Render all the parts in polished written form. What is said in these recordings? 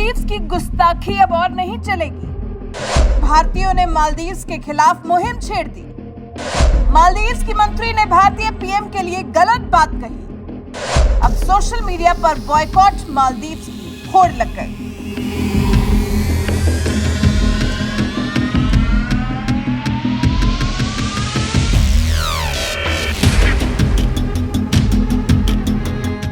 मालदीव्स की गुस्ताखी अब और नहीं चलेगी। भारतीयों ने मालदीव्स के खिलाफ मुहिम छेड़ दी। मालदीव्स की मंत्री ने भारतीय पीएम के लिए गलत बात कही। अब सोशल मीडिया पर बॉयकॉट मालदीव्स की होड़ लग गई।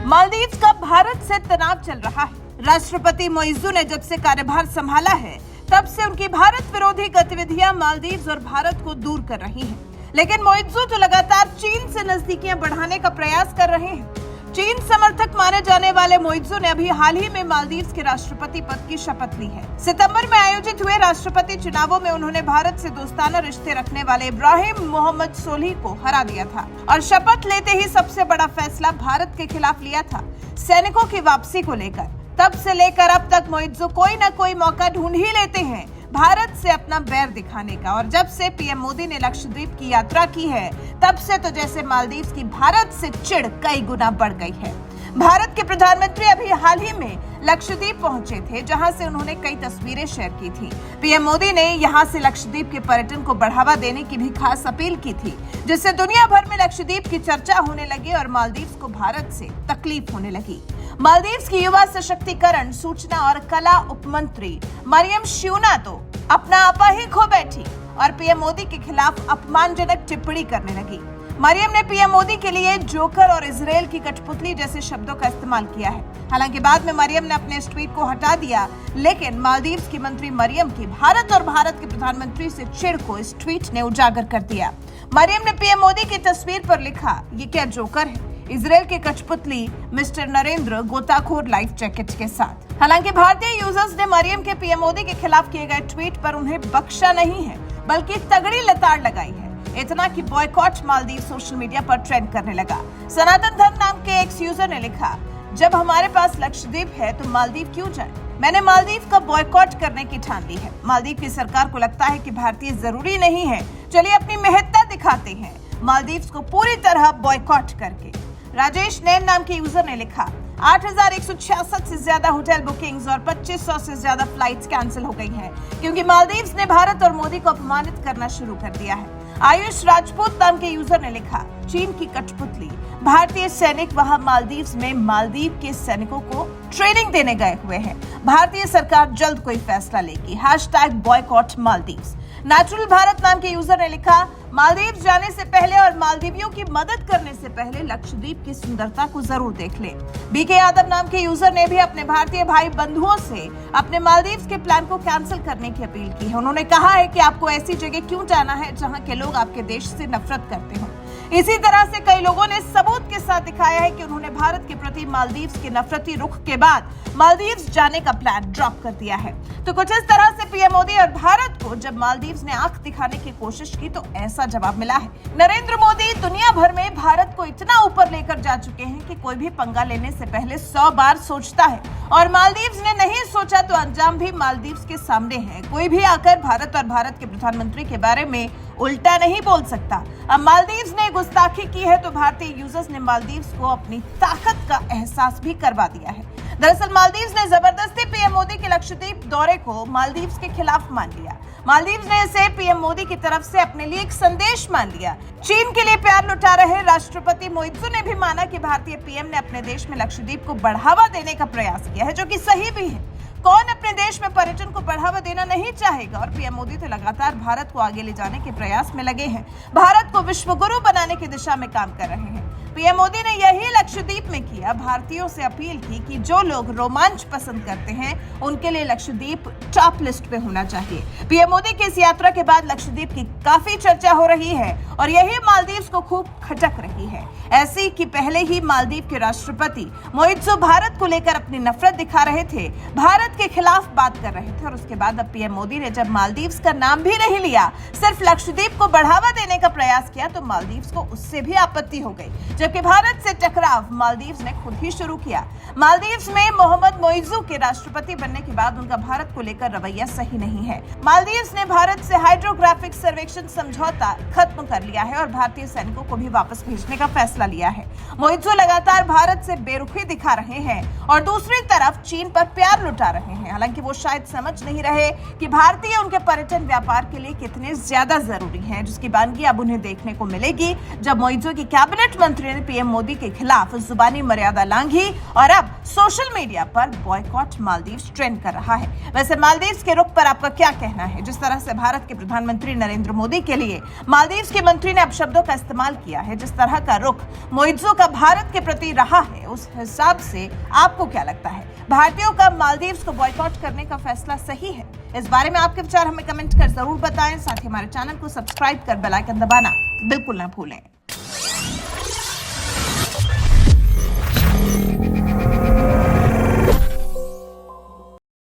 मालदीव्स का भारत से तनाव चल रहा है। राष्ट्रपति मोइज़ू ने जब से कार्यभार संभाला है तब से उनकी भारत विरोधी गतिविधियां मालदीव्स और भारत को दूर कर रही हैं। लेकिन मोइज़ू तो लगातार चीन से नजदीकियां बढ़ाने का प्रयास कर रहे हैं। चीन समर्थक माने जाने वाले मोइज़ू ने अभी हाल ही में मालदीव्स के राष्ट्रपति पद की शपथ ली है। सितंबर में आयोजित हुए राष्ट्रपति चुनावों में उन्होंने भारत से दोस्ताना रिश्ते रखने वाले इब्राहिम मोहम्मद सोलिह को हरा दिया था और शपथ लेते ही सबसे बड़ा फैसला भारत के खिलाफ लिया था, सैनिकों की वापसी को लेकर। तब से लेकर अब तक मोइज़ू कोई न कोई मौका ढूंढ ही लेते हैं भारत से अपना बैर दिखाने का। और जब से पीएम मोदी ने लक्षद्वीप की यात्रा की है तब से तो जैसे मालदीव्स की भारत से चिढ़ कई गुना बढ़ गई है। भारत के प्रधानमंत्री अभी हाल ही में लक्षद्वीप पहुंचे थे, जहां से उन्होंने कई तस्वीरें शेयर की थी। पीएम मोदी ने यहां से लक्षद्वीप के पर्यटन को बढ़ावा देने की भी खास अपील की थी, जिससे दुनिया भर में लक्षद्वीप की चर्चा होने लगी और मालदीव्स को भारत से तकलीफ होने लगी। मालदीव्स की युवा सशक्तिकरण, सूचना और कला उपमंत्री मरियम श्यूना तो अपना आपा ही खो बैठी और पीएम मोदी के खिलाफ अपमानजनक टिप्पणी करने लगी। मरियम ने पीएम मोदी के लिए जोकर और इजराइल की कठपुतली जैसे शब्दों का इस्तेमाल किया है। हालांकि बाद में मरियम ने अपने इस ट्वीट को हटा दिया, लेकिन मालदीव्स की मंत्री मरियम की भारत और भारत के प्रधानमंत्री से चिढ़ को इस ट्वीट ने उजागर कर दिया। मरियम ने पीएम मोदी की तस्वीर पर लिखा, ये क्या जोकर है? इजराइल के कठपुतली मिस्टर नरेंद्र गोताखोर लाइफ जैकेट के साथ। हालांकि भारतीय यूजर्स ने मरियम के पीएम मोदी के खिलाफ किए गए ट्वीट पर उन्हें बख्शा नहीं है, बल्कि तगड़ी लताड़ लगाई है। इतना कि बॉयकॉट मालदीव सोशल मीडिया पर ट्रेंड करने लगा। सनातन धर्म नाम के एक यूजर ने लिखा, जब हमारे पास लक्षद्वीप है तो मालदीव क्यों जाए? मैंने मालदीव का बॉयकॉट करने की ठान ली है। मालदीव की सरकार को लगता है कि भारतीय जरूरी नहीं है, चलिए अपनी महत्ता दिखाते हैं मालदीव को पूरी तरह बॉयकॉट करके। राजेश नैन नाम के यूजर ने लिखा, 8,166 से ज्यादा होटल बुकिंग्स और 2,500 से ज्यादा फ्लाइट्स कैंसिल हो गई हैं, क्योंकि मालदीव्स ने भारत और मोदी को अपमानित करना शुरू कर दिया है। आयुष राजपूत नाम के यूजर ने लिखा, चीन की कठपुतली, भारतीय सैनिक वहां मालदीव्स में मालदीव के सैनिकों को ट्रेनिंग देने गए हुए हैं। भारतीय सरकार जल्द कोई फैसला लेगी। #बॉयकॉट मालदीव्स। नेचुरल भारत नाम के यूजर ने लिखा, मालदीव जाने से पहले और मालदीवियों की मदद करने से पहले लक्षद्वीप की सुंदरता को जरूर देख ले। बीके यादव नाम के यूजर ने भी अपने भारतीय भाई बंधुओं से अपने मालदीव के प्लान को कैंसिल करने की अपील की है। उन्होंने कहा है कि आपको ऐसी जगह क्यों जाना है जहां के लोग आपके देश से नफरत करते हो। इसी तरह से कई लोगों ने सबूत के साथ दिखाया है कि उन्होंने भारत के प्रति मालदीव्स के नफरती रुख के बाद मालदीव्स जाने का प्लान ड्रॉप कर दिया है। तो कुछ इस तरह से पीएम मोदी और भारत को जब मालदीव्स ने आंख दिखाने की कोशिश की तो ऐसा जवाब मिला है। नरेंद्र मोदी दुनिया भर में भारत को इतना ऊपर लेकर जा चुके हैं कि कोई भी पंगा लेने से पहले 100 बार सोचता है, और मालदीव्स ने नहीं सोचा तो अंजाम भी मालदीव्स के सामने है। कोई भी आकर भारत और भारत के प्रधानमंत्री के बारे में उल्टा नहीं बोल सकता। अब मालदीव्स ने गुस्ताखी की है तो भारतीय यूजर्स ने मालदीव्स को अपनी ताकत का एहसास भी करवा दिया है। दरअसल मालदीव्स ने जबरदस्ती पीएम मोदी के लक्षद्वीप दौरे को मालदीव्स के खिलाफ मान लिया। मालदीव्स ने इसे पीएम मोदी की तरफ से अपने लिए एक संदेश मान लिया। चीन के लिए प्यार लुटा रहे राष्ट्रपति मोइज़ू ने भी माना कि भारतीय पीएम ने अपने देश में लक्षद्वीप को बढ़ावा देने का प्रयास किया है, जो कि सही भी है। कौन अपने देश में पर्यटन को बढ़ावा देना नहीं चाहेगा? और पीएम मोदी तो लगातार भारत को आगे ले जाने के प्रयास में लगे हैं, भारत को विश्व गुरु बनाने की दिशा में काम कर रहे हैं। पीएम मोदी ने यही लक्षद्वीप में किया। भारतीयों से अपील की कि जो लोग रोमांच पसंद करते हैं उनके लिए लक्षद्वीप टॉप लिस्ट पे होना चाहिए। पीएम मोदी की इस यात्रा के बाद लक्षद्वीप की काफी चर्चा हो रही है और यही मालदीव्स को खूब खटक रही है। ऐसी कि पहले ही मालदीव के राष्ट्रपति मोइज़ू भारत को लेकर अपनी नफरत दिखा रहे थे, भारत के खिलाफ बात कर रहे थे, और उसके बाद अब पीएम मोदी ने जब मालदीव्स का नाम भी नहीं लिया, सिर्फ लक्षद्वीप को बढ़ावा देने का प्रयास किया, तो मालदीव्स को उससे भी आपत्ति हो गई। जबकि भारत से टकराव मालदीव्स ने खुद ही शुरू किया। मालदीव्स में मोहम्मद मोइज़ू के राष्ट्रपति बनने के बाद उनका भारत को लेकर रवैया सही नहीं है। मालदीव्स ने भारत से हाइड्रोग्राफिक सर्वेक्षण समझौता खत्म कर लिया है और भारतीय सैनिकों को भी वापस भेजने का फैसला लिया है। मोइत्जू लगातार भारत से बेरुखी दिखा रहे हैं और दूसरी तरफ चीन पर प्यार लुटा रहे हैं। हालांकि वो शायद समझ नहीं रहे कि भारतीय उनके पर्यटन व्यापार के लिए कितने ज्यादा जरूरी हैं, जिसकी बानगी अब उन्हें देखने को मिलेगी जब मोइत्जू की कैबिनेट मंत्री ने पीएम मोदी के खिलाफ जुबानी मर्यादा लांघी और अब सोशल मीडिया पर बॉयकॉट मालदीव्स ट्रेंड कर रहा है। वैसे मालदीव्स के रुख पर आपका क्या कहना है? जिस तरह से भारत के प्रधानमंत्री नरेंद्र मोदी के लिए मालदीव्स के मंत्री ने अपशब्दों का इस्तेमाल किया है, जिस तरह का रुख मोइत्जू का भारत के प्रति रहा है, उस हिसाब से आपको क्या लगता है? भारतीयों का मालदीव्स को बॉयकॉट करने का फैसला सही है? इस बारे में आपके विचार हमें कमेंट कर जरूर बताएं। साथ ही हमारे चैनल को सब्सक्राइब कर बेल आइकन दबाना बिल्कुल ना भूलें।